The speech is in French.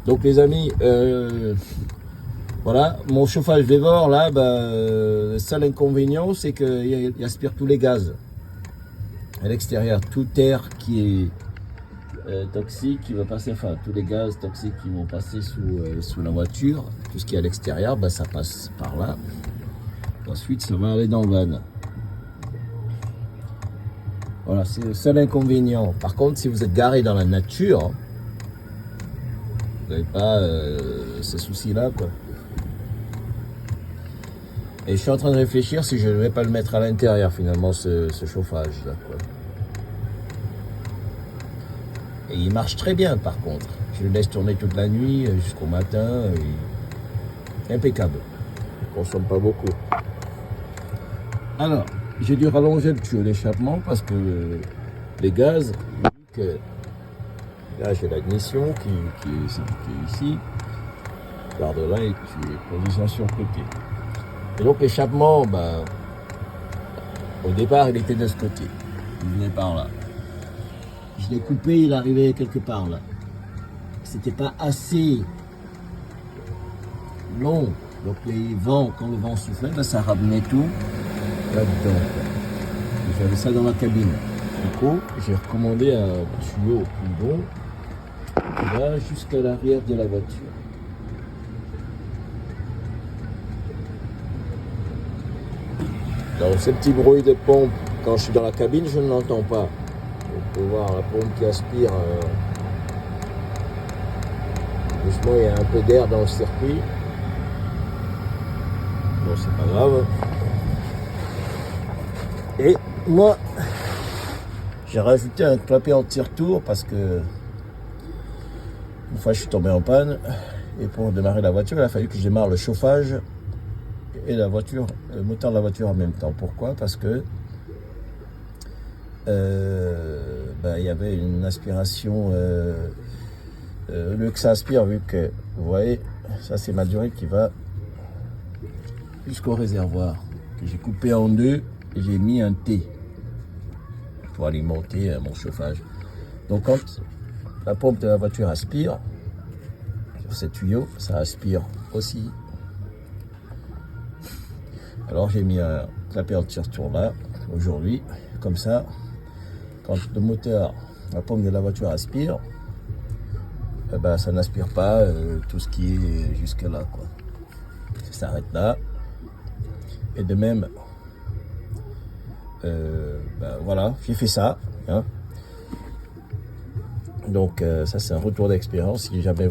Donc les amis, voilà, mon chauffage Vévor là, le seul inconvénient c'est qu'il aspire tous les gaz à l'extérieur, tout air qui est toxique qui va passer, enfin tous les gaz toxiques qui vont passer sous la voiture, tout ce qui est à l'extérieur, ça passe par là. Ensuite ça va aller dans le van. Voilà, c'est le seul inconvénient. Par contre, si vous êtes garé dans la nature, vous n'avez pas ces soucis-là, quoi. Et je suis en train de réfléchir si je ne vais pas le mettre à l'intérieur, finalement, ce chauffage-là, quoi. Et il marche très bien, par contre. Je le laisse tourner toute la nuit jusqu'au matin. Impeccable. Il ne consomme pas beaucoup. Alors, j'ai dû rallonger le tuyau d'échappement parce que les gaz, là j'ai l'ignition qui est ici, par de là et qui est position sur le côté. Et donc l'échappement, au départ il était de ce côté, il venait par là. Je l'ai coupé, il arrivait quelque part là. C'était pas assez long, donc les vents, quand le vent soufflait, ça ramenait tout là-dedans. J'avais ça dans la cabine. Du coup, j'ai recommandé un tuyau plus long qui va jusqu'à l'arrière de la voiture. Donc ce petit bruit de pompe, quand je suis dans la cabine, je ne l'entends pas. On peut voir la pompe qui aspire. Doucement, il y a un peu d'air dans le circuit. Bon, c'est pas grave. Et moi, j'ai rajouté un clapet anti-retour parce que une fois je suis tombé en panne et pour démarrer la voiture, il a fallu que je démarre le chauffage et la voiture, le moteur de la voiture en même temps. Pourquoi? Parce que il y avait une aspiration. Au lieu que ça aspire, vu que vous voyez, ça c'est ma durée qui va jusqu'au réservoir que j'ai coupé en deux et j'ai mis un T pour alimenter mon chauffage. Donc quand la pompe de la voiture aspire, sur ces tuyaux, ça aspire aussi. Alors j'ai mis un clapet anti-retour là, aujourd'hui, comme ça, quand le moteur, la pompe de la voiture aspire, ça n'aspire pas tout ce qui est jusque là, quoi. Ça s'arrête là. Et de même, voilà, j'ai fait ça. Hein. Donc ça c'est un retour d'expérience si jamais